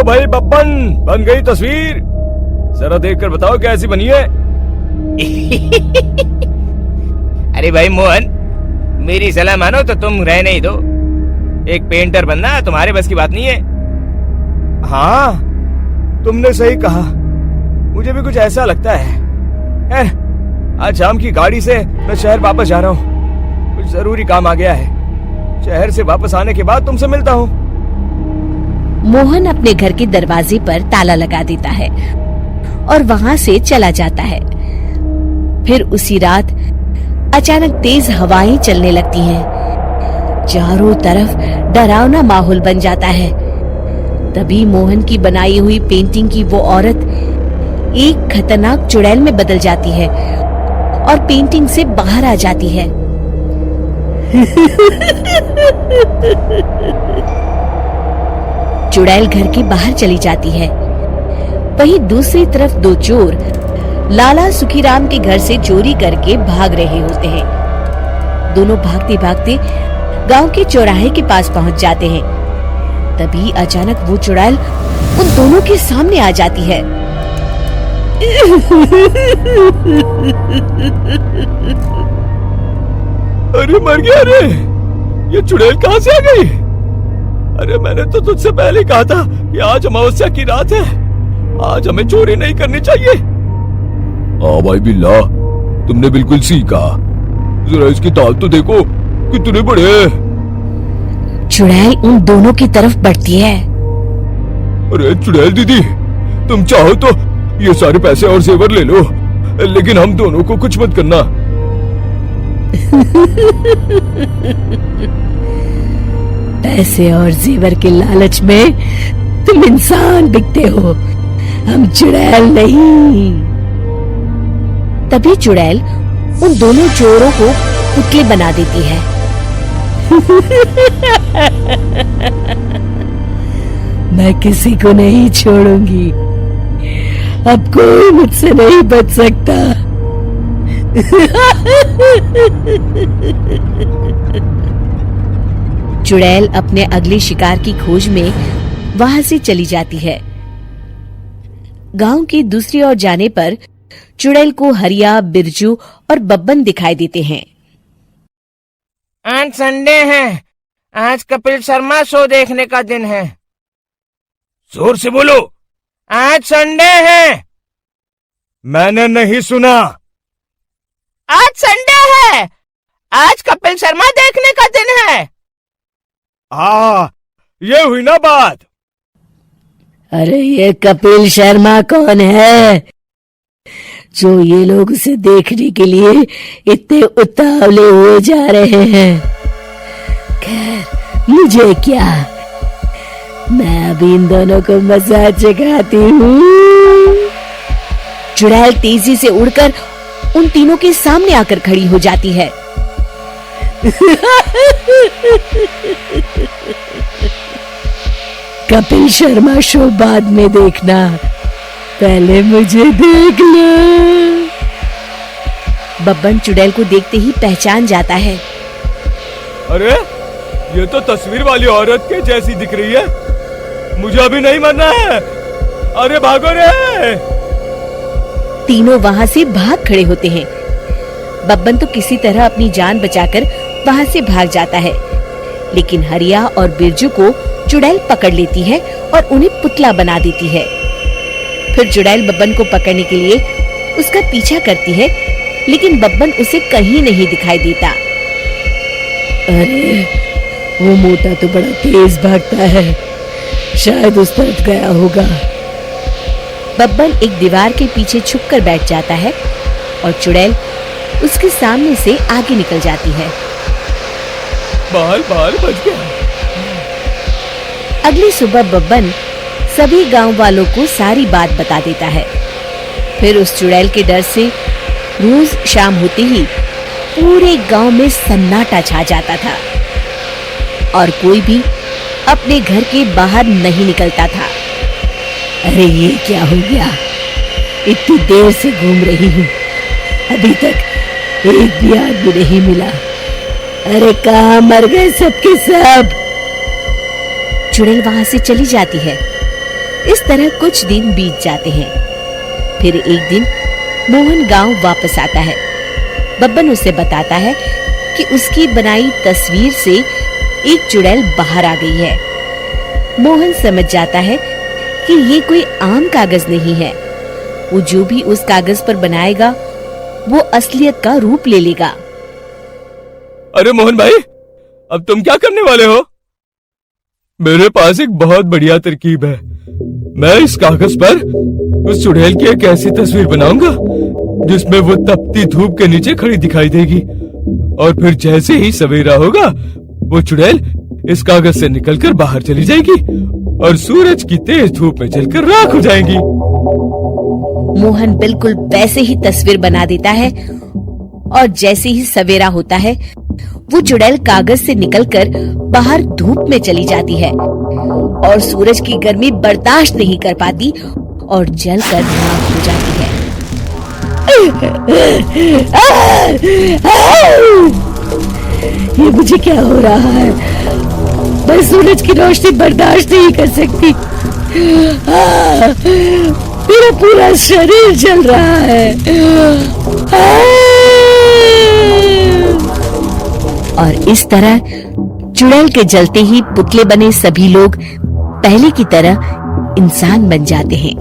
भाई बब्बन, बन गई तस्वीर? जरा देखकर बताओ कैसी बनी है। अरे भाई मोहन, मेरी सलाह मानो तो तुम रहने ही दो। एक पेंटर बनना तुम्हारे बस की बात नहीं है। हाँ, तुमने सही कहा, मुझे भी कुछ ऐसा लगता है। आज शाम की गाड़ी से मैं शहर वापस जा रहा हूँ। कुछ जरूरी काम आ गया है। शहर से वापस आने के बाद तुमसे मिलता हूँ। मोहन अपने घर के दरवाजे पर ताला लगा देता है और वहाँ से चला जाता है। फिर उसी रात अचानक तेज हवाएं चलने लगती हैं। चारों तरफ डरावना माहौल बन जाता है। तभी मोहन की बनाई हुई पेंटिंग की वो औरत एक खतरनाक चुड़ैल में बदल जाती है और पेंटिंग से बाहर आ जाती है। चुड़ैल घर के बाहर चली जाती है। वहीं दूसरी तरफ दो चोर लाला सुखीराम के घर से चोरी करके भाग रहे होते हैं। दोनों भागते भागते गांव के चौराहे के पास पहुंच जाते हैं। तभी अचानक वो चुड़ैल उन दोनों के सामने आ जाती है। अरे मर गया रे! ये चुड़ैल कहाँ से आ गई? अरे मैंने तो तुझसे पहले कहा था कि आज अमावस्या की रात है। आज हमें चोरी नहीं करनी चाहिए। हाँ भाई बिल्ला, तुमने बिल्कुल सही कहा। जरा इसके दांत तो देखो, कितने बड़े हैं। चुड़ैल उन दोनों की तरफ बढ़ती है। अरे चुड़ैल दीदी, तुम चाहो तो ये सारे पैसे और जेवर ले लो, लेकिन हम दोनों को कुछ मत करना। पैसे और जेवर के लालच में तुम इंसान बिकते हो, हम चुड़ैल नहीं। तभी चुड़ैल उन दोनों चोरों को पुतले बना देती है। मैं किसी को नहीं छोड़ूंगी, अब कोई मुझसे नहीं बच सकता। चुड़ैल अपने अगले शिकार की खोज में वहां से चली जाती है। गांव की दूसरी ओर जाने पर चुड़ैल को हरिया, बिरजू और बब्बन दिखाई देते हैं। आज संडे है, आज कपिल शर्मा शो देखने का दिन है। जोर से बोलो। आज संडे है। मैंने नहीं सुना। आज संडे है, आज कपिल शर्मा देखने का दिन है। हाँ, ये हुई ना बात। अरे ये कपिल शर्मा कौन है जो ये लोग उसे देखने के लिए इतने उतावले हुए जा रहे हैं? खैर मुझे क्या, मैं अभी इन दोनों को मजा चखाती हूँ। चुड़ैल तेजी से उड़कर उन तीनों के सामने आकर खड़ी हो जाती है। कपिल शर्मा शो बाद में देखना, पहले मुझे देख लो। बब्बन चुड़ैल को देखते ही पहचान जाता है। अरे ये तो तस्वीर वाली औरत के जैसी दिख रही है। मुझे अभी नहीं मरना है। अरे भागो रे! तीनों वहां से भाग खड़े होते हैं। बब्बन तो किसी तरह अपनी जान बचाकर वहां से भाग जाता है, लेकिन हरिया और बिरजू को चुड़ैल पकड़ लेती है और उन्हें पुतला बना देती है। फिर चुड़ैल बब्बन को पकड़ने के लिए उसका पीछा करती है, लेकिन बब्बन उसे कहीं नहीं दिखाई देता। अरे वो मोटा तो बड़ा तेज भागता है, शायद उस तरफ गया होगा। बब्बन एक दीवार के पीछे छुपकर बैठ जाता है और चुड़ैल उसके सामने से आगे निकल जाती है। बाल बच गया। अगली सुबह बब्बन सभी गांव वालों को सारी बात बता देता है। फिर उस चुड़ैल के डर से रोज शाम होते ही पूरे गांव में सन्नाटा छा जाता था और कोई भी अपने घर के बाहर नहीं निकलता था। अरे ये क्या हो गया, इतनी देर से घूम रही हूँ, अभी तक एक भी आदमी नहीं मिला। अरे कहाँ मर गए सबके सब? चुड़ैल वहां से चली जाती है। इस तरह कुछ दिन बीत जाते हैं। फिर एक दिन मोहन गांव वापस आता है। बब्बन उसे बताता है कि उसकी बनाई तस्वीर से एक चुड़ैल बाहर आ गई है। मोहन समझ जाता है कि ये कोई आम कागज नहीं है। वो जो भी उस कागज पर बनाएगा वो असलियत का रूप ले लेगा। अरे मोहन भाई, अब तुम क्या करने वाले हो? मेरे पास एक बहुत बढ़िया तरकीब है। मैं इस कागज पर उस चुड़ैल की एक ऐसी तस्वीर बनाऊंगा जिसमें वो तपती धूप के नीचे खड़ी दिखाई देगी, और फिर जैसे ही सवेरा होगा वो चुड़ैल इस कागज से निकलकर बाहर चली जाएगी और सूरज की तेज धूप में जलकर राख हो जाएगी। मोहन बिल्कुल वैसे ही तस्वीर बना देता है और जैसे ही सवेरा होता है वो चुड़ैल कागज से निकलकर बाहर धूप में चली जाती है और सूरज की गर्मी बर्दाश्त नहीं कर पाती और जलकर राख हो जाती है। ये मुझे क्या हो रहा है? मैं सूरज की रोशनी बर्दाश्त नहीं कर सकती। मेरा पूरा शरीर जल रहा है। और इस तरह चुड़ैल के जलते ही पुतले बने सभी लोग पहले की तरह इंसान बन जाते हैं।